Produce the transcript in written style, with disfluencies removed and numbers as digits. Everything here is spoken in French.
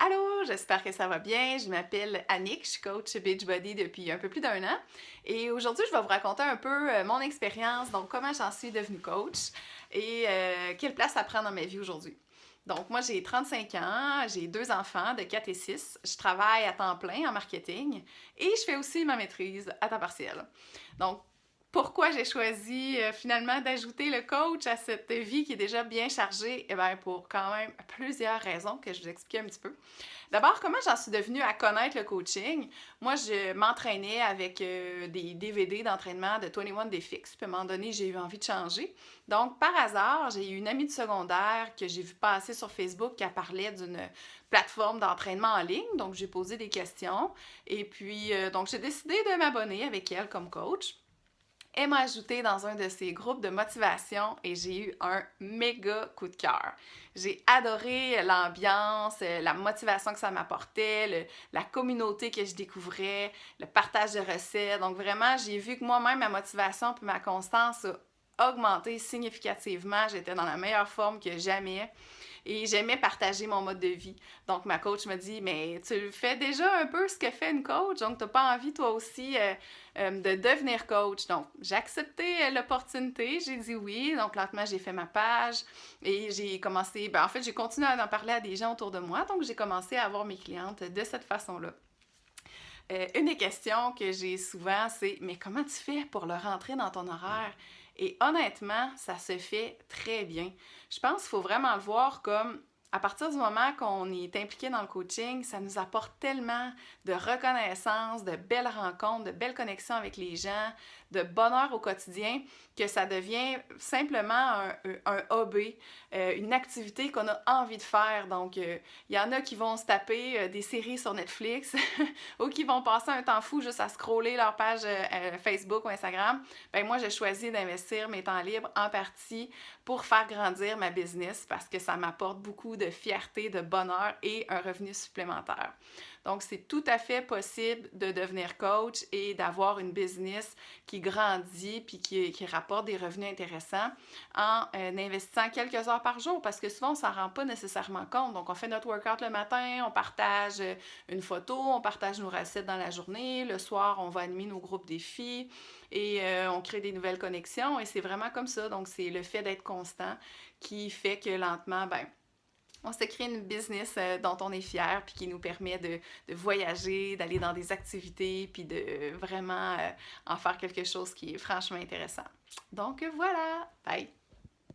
Allô, j'espère que ça va bien. Je m'appelle Annick, je suis coach Beachbody depuis un peu plus d'1 an. Et aujourd'hui, je vais vous raconter un peu mon expérience, donc comment j'en suis devenue coach et quelle place ça prend dans ma vie aujourd'hui. Donc moi, j'ai 35 ans, j'ai 2 enfants de 4 et 6. Je travaille à temps plein en marketing et je fais aussi ma maîtrise à temps partiel. Donc, pourquoi j'ai choisi finalement d'ajouter le coach à cette vie qui est déjà bien chargée? Eh bien, pour quand même plusieurs raisons que je vous explique un petit peu. D'abord, comment j'en suis devenue à connaître le coaching? Moi, je m'entraînais avec des DVD d'entraînement de 21 Day Fix. Puis à un moment donné, j'ai eu envie de changer. Donc, par hasard, j'ai eu une amie de secondaire que j'ai vu passer sur Facebook qui parlait d'une plateforme d'entraînement en ligne. Donc, j'ai posé des questions. Et puis, donc, j'ai décidé de m'abonner avec elle comme coach. Elle m'a ajouté dans un de ses groupes de motivation et j'ai eu un méga coup de cœur. J'ai adoré l'ambiance, la motivation que ça m'apportait, la communauté que je découvrais, le partage de recettes. Donc vraiment, j'ai vu que moi-même, ma motivation et ma constance a augmenté significativement. J'étais dans la meilleure forme que jamais et j'aimais partager mon mode de vie. Donc, ma coach me dit, mais tu fais déjà un peu ce que fait une coach, donc tu n'as pas envie toi aussi de devenir coach. Donc, j'ai accepté l'opportunité, j'ai dit oui. Donc, lentement, j'ai fait ma page et j'ai commencé, en fait, j'ai continué à en parler à des gens autour de moi. Donc, j'ai commencé à avoir mes clientes de cette façon-là. Une des questions que j'ai souvent, c'est mais comment tu fais pour le rentrer dans ton horaire? Et honnêtement, ça se fait très bien. Je pense qu'il faut vraiment le voir comme à partir du moment qu'on est impliqué dans le coaching, ça nous apporte tellement de reconnaissance, de belles rencontres, de belles connexions avec les gens, de bonheur au quotidien, que ça devient simplement un hobby, une activité qu'on a envie de faire. Donc, il y en a qui vont se taper des séries sur Netflix ou qui vont passer un temps fou juste à scroller leur page Facebook ou Instagram. Ben moi, j'ai choisi d'investir mes temps libres en partie pour faire grandir ma business parce que ça m'apporte beaucoup de fierté, de bonheur et un revenu supplémentaire. Donc, c'est tout à fait possible de devenir coach et d'avoir une business qui grandit puis qui rapporte des revenus intéressants en investissant quelques heures par jour parce que souvent, on ne s'en rend pas nécessairement compte. Donc, on fait notre workout le matin, on partage une photo, on partage nos recettes dans la journée. Le soir, on va animer nos groupes défis et on crée des nouvelles connexions et c'est vraiment comme ça. Donc, c'est le fait d'être constant qui fait que lentement, on se crée une business dont on est fier puis qui nous permet de voyager, d'aller dans des activités puis de vraiment en faire quelque chose qui est franchement intéressant. Donc voilà, bye!